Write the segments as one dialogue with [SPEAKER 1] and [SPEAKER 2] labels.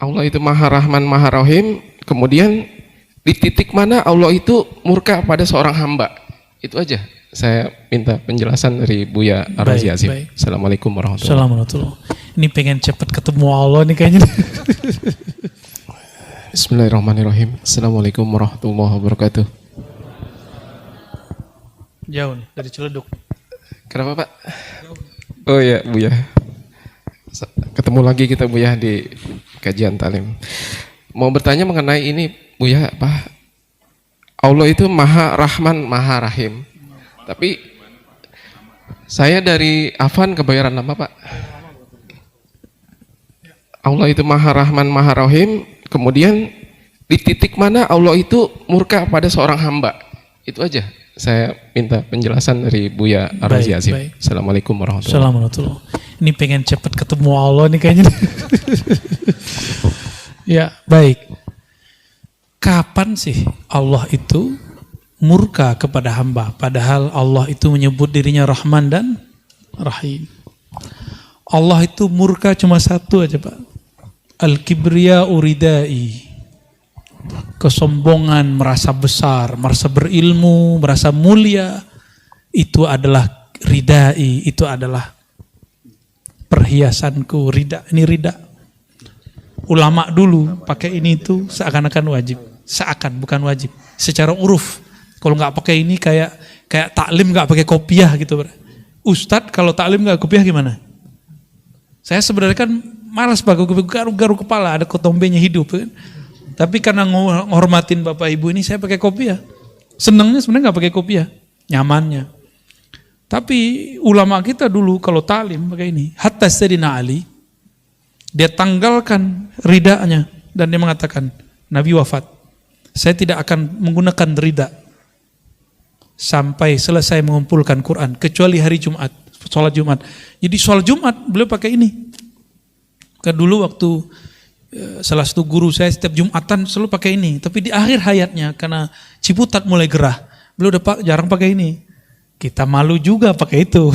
[SPEAKER 1] Allah itu Maha Rahman, Maha Rahim. Kemudian di titik mana Allah itu murka pada seorang hamba. Itu aja. Saya minta penjelasan dari Buya Ar-Razi Azim. Assalamualaikum warahmatullahi wabarakatuh.
[SPEAKER 2] Ini pengen cepat ketemu Allah nih kayaknya.
[SPEAKER 1] Bismillahirrahmanirrahim. Assalamualaikum warahmatullahi wabarakatuh.
[SPEAKER 2] Jauh nih dari Ciledug.
[SPEAKER 1] Kenapa Pak? Oh ya Buya. Ketemu lagi kita Buya di kajian talim. Mau bertanya mengenai ini Buya, Pak. Allah itu Maha Rahman, Maha Rahim. Tapi saya dari Afan kebayaran nama Pak. Allah itu Maha Rahman, Maha Rahim. Kemudian di titik mana Allah itu murka pada seorang hamba. Itu aja. Saya minta penjelasan dari Buya Ar-Razi Azim. Assalamualaikum warahmatullahi wabarakatuh.
[SPEAKER 2] Ini pengen cepat ketemu Allah nih kayaknya. Ya, baik. Kapan sih Allah itu murka kepada hamba? Padahal Allah itu menyebut dirinya Rahman dan Rahim. Allah itu murka cuma satu aja Pak. Al-kibriya uridai. Kesombongan, merasa besar, merasa berilmu, merasa mulia, itu adalah ridai, itu adalah perhiasanku, rida, ini rida. Ulama dulu pakai ini itu seakan-akan wajib, seakan bukan wajib. Secara uruf, kalau nggak pakai ini kayak taklim nggak pakai kopiah gitu. Ustadz kalau taklim nggak kopiah gimana? Saya sebenarnya kan malas pakai kopiah, garu-garu kepala, ada kotombenya hidup kan. Tapi karena ngormatin Bapak Ibu ini saya pakai kopiah. Senangnya sebenarnya nggak pakai kopiah, nyamannya. Tapi ulama kita dulu kalau talim pakai ini. Hatta Sayyidina Ali, dia tanggalkan ridanya dan dia mengatakan, Nabi wafat, saya tidak akan menggunakan rida sampai selesai mengumpulkan Quran, kecuali hari Jumat, sholat Jumat. Jadi sholat Jumat beliau pakai ini. Karena dulu waktu salah satu guru saya setiap Jumatan selalu pakai ini, tapi di akhir hayatnya karena Ciputat mulai gerah, beliau udah jarang pakai ini. Kita malu juga pakai itu.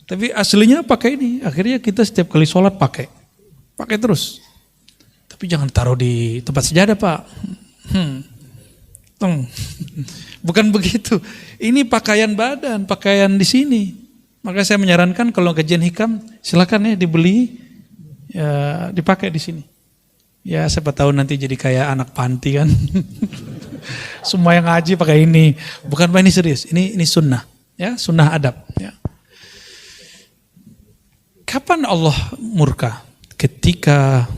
[SPEAKER 2] Tapi aslinya pakai ini. Akhirnya kita setiap kali sholat pakai terus. Tapi jangan taruh di tempat sejadah Pak. Bukan begitu. Ini pakaian badan, pakaian di sini. Maka saya menyarankan kalau kajian hikam silakan ya dibeli, ya dipakai di sini. Ya siapa tahu nanti jadi kayak anak panti kan. Semua yang ngaji pakai ini. Bukan Pak, ini serius. Ini sunnah. Ya, sunnah adab. Ya. Kapan Allah murka? Ketika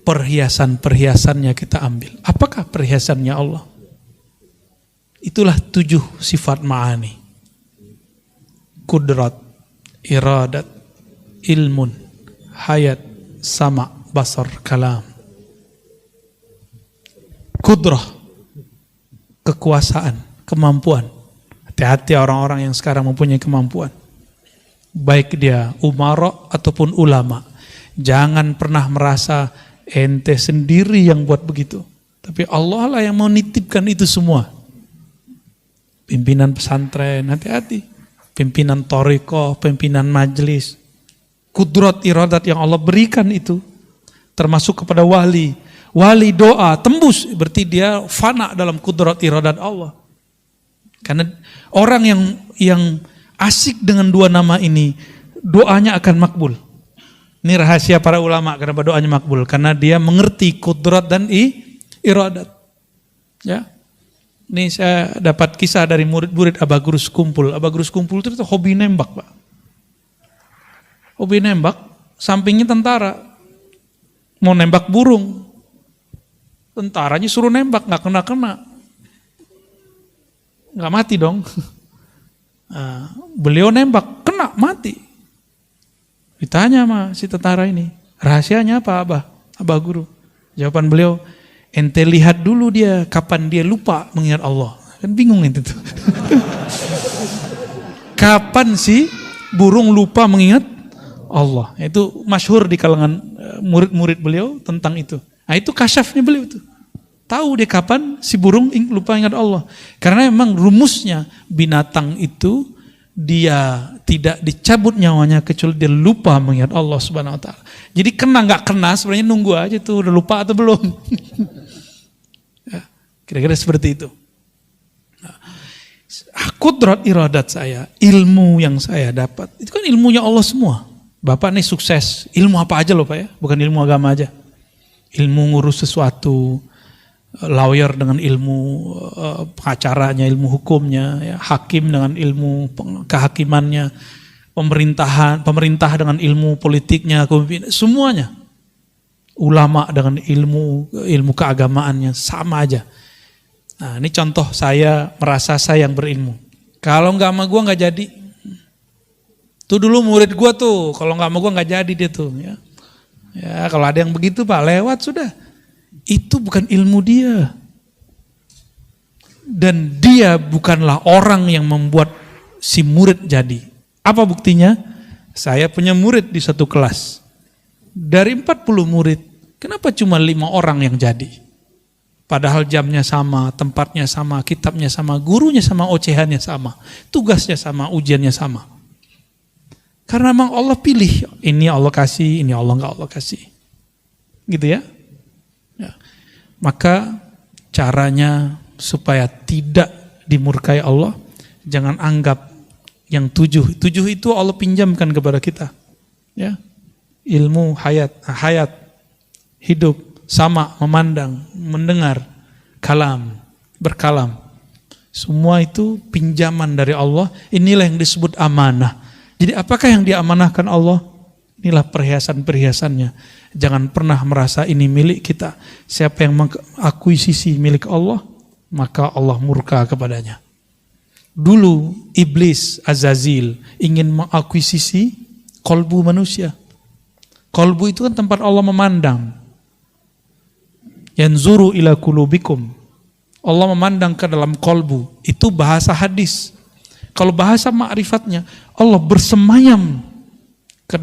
[SPEAKER 2] perhiasan-perhiasannya kita ambil. Apakah perhiasannya Allah? Itulah 7 sifat ma'ani. Kudrat, iradat, ilmun, hayat, sama, basar, kalam. Kudrah, kekuasaan, kemampuan. Hati-hati orang-orang yang sekarang mempunyai kemampuan. Baik dia umara ataupun ulama. Jangan pernah merasa ente sendiri yang buat begitu. Tapi Allah lah yang mau nitipkan itu semua. Pimpinan pesantren, hati-hati. Pimpinan thariqah, pimpinan majelis. Kudrat iradat yang Allah berikan itu. Termasuk kepada wali. Wali doa tembus, berarti dia fana dalam kudrat iradat Allah. Karena orang yang asik dengan 2 nama ini, doanya akan makbul. Ini rahasia para ulama kenapa doanya makbul, karena dia mengerti kudrat dan iradat. Ya. Ini saya dapat kisah dari murid-murid Aba Guru Sekumpul. Aba Guru Sekumpul itu hobi nembak, Pak. Hobi nembak, sampingnya tentara. Mau nembak burung. Tentaranya suruh nembak, nggak kena-kena. Nggak mati dong. Nah, beliau nembak, kena, mati. Ditanya sama si tentara ini, rahasianya apa Abah Guru? Jawaban beliau, ente lihat dulu dia, kapan dia lupa mengingat Allah. Kan bingung itu tuh. Kapan sih burung lupa mengingat Allah? Itu masyhur di kalangan murid-murid beliau tentang itu. Nah itu kasyafnya beliau tuh. Tahu dia kapan si burung lupa ingat Allah. Karena memang rumusnya binatang itu dia tidak dicabut nyawanya kecuali dia lupa mengingat Allah Subhanahu wa taala. Jadi kena nggak kena sebenarnya nunggu aja tuh udah lupa atau belum. Ya, kira-kira seperti itu. Nah, kudrat iradat saya, ilmu yang saya dapat, itu kan ilmunya Allah semua. Bapak nih sukses, ilmu apa aja loh Pak ya, bukan ilmu agama aja. Ilmu ngurus sesuatu, lawyer dengan ilmu pengacaranya, ilmu hukumnya, ya, hakim dengan ilmu kehakimannya, pemerintah dengan ilmu politiknya, semuanya. Ulama dengan ilmu keagamaannya sama aja. Nah, ini contoh saya merasa saya yang berilmu. Kalau nggak sama gue nggak jadi. Tuh dulu murid gue tuh, kalau nggak sama gue nggak jadi dia tuh. Ya kalau ada yang begitu Pak, lewat sudah. Itu bukan ilmu dia. Dan dia bukanlah orang yang membuat si murid jadi. Apa buktinya? Saya punya murid di satu kelas. Dari 40 murid, kenapa cuma 5 orang yang jadi? Padahal jamnya sama, tempatnya sama, kitabnya sama, gurunya sama, ocehannya sama, tugasnya sama, ujiannya sama. Karena memang Allah pilih, ini Allah kasih, ini Allah enggak Allah kasih. Gitu ya? Ya. Maka caranya supaya tidak dimurkai Allah, jangan anggap yang 7 itu Allah pinjamkan kepada kita. Ya. Ilmu, hayat, hidup, sama, memandang, mendengar, kalam, berkalam. Semua itu pinjaman dari Allah. Inilah yang disebut amanah. Jadi apakah yang diamanahkan Allah? Inilah perhiasan-perhiasannya. Jangan pernah merasa ini milik kita. Siapa yang mengakuisisi milik Allah, maka Allah murka kepadanya. Dulu iblis Azazil ingin mengakuisisi kolbu manusia. Kolbu itu kan tempat Allah memandang. Yanzuru ila qulubikum. Allah memandang ke dalam kolbu. Itu bahasa hadis. Kalau bahasa ma'rifatnya, Allah bersemayam ke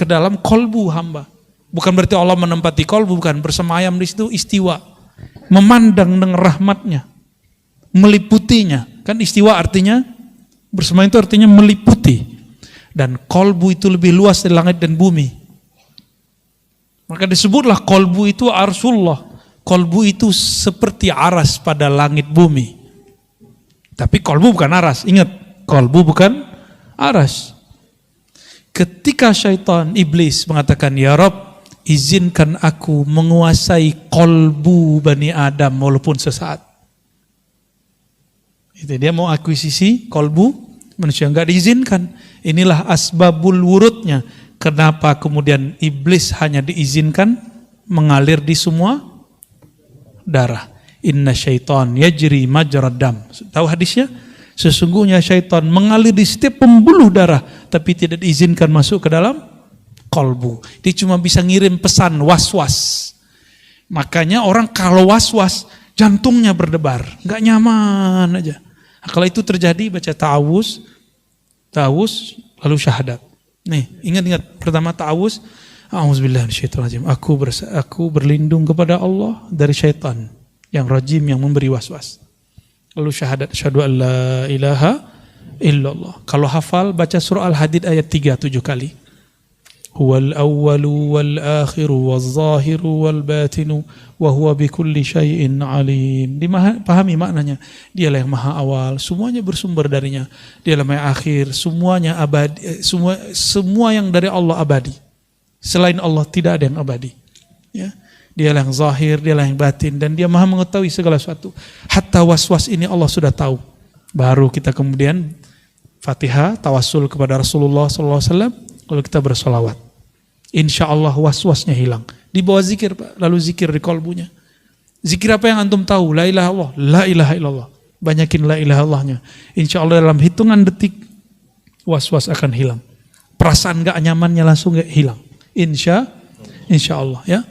[SPEAKER 2] dalam kolbu hamba. Bukan berarti Allah menempati kolbu, bukan, bersemayam di situ, istiwa. Memandang dengan rahmatnya, meliputinya. Kan istiwa artinya, bersemayam itu artinya meliputi. Dan kolbu itu lebih luas dari langit dan bumi. Maka disebutlah kolbu itu arsullah. Kolbu itu seperti aras pada langit bumi. Tapi kolbu bukan aras, ingat, kolbu bukan aras. Ketika syaitan, iblis mengatakan, ya Rabb, izinkan aku menguasai kolbu Bani Adam walaupun sesaat. Itu dia mau akuisisi kolbu manusia, enggak diizinkan. Inilah asbabul wurudnya. Kenapa kemudian iblis hanya diizinkan mengalir di semua darah. Inna syaitan yajri majrad dam. Tahu hadisnya? Sesungguhnya syaitan mengalir di setiap pembuluh darah, tapi tidak diizinkan masuk ke dalam kolbu. Dia cuma bisa ngirim pesan was-was. Makanya orang kalau was-was, jantungnya berdebar, nggak nyaman aja. Nah, kalau itu terjadi, baca ta'awuz, lalu syahadat. Nih, ingat-ingat, pertama ta'awuz, a'udzubillahi minasyaitonirrajim. Aku berlindung kepada Allah dari syaitan yang rajim, yang memberi was-was. Lalu syahadat, asyhadu an la ilaha illallah. Kalau hafal, baca surah Al-Hadid ayat 3 7 kali. Huwal awwalu wal akhiru wal zahiru wal batinu wa huwa bikulli syai'in alim. Dipahami maknanya. Dialah yang maha awal, semuanya bersumber darinya. Dialah yang akhir, semuanya abadi, semua yang dari Allah abadi. Selain Allah tidak ada yang abadi. Ya. Dialah yang zahir, dialah yang batin, dan dia maha mengetahui segala sesuatu. Hatta was-was ini Allah sudah tahu. Baru kita kemudian Fatihah, tawassul kepada Rasulullah SAW, lalu kita bersolawat. Insya Allah was-wasnya hilang. Di bawah zikir Pak, lalu zikir di kolbunya. Zikir apa yang antum tahu? La ilaha illallah, la ilaha illallah. Banyakin la ilaha illallahnya. Insya Allah dalam hitungan detik, was-was akan hilang. Perasaan gak nyamannya langsung gak hilang. Insya Allah ya.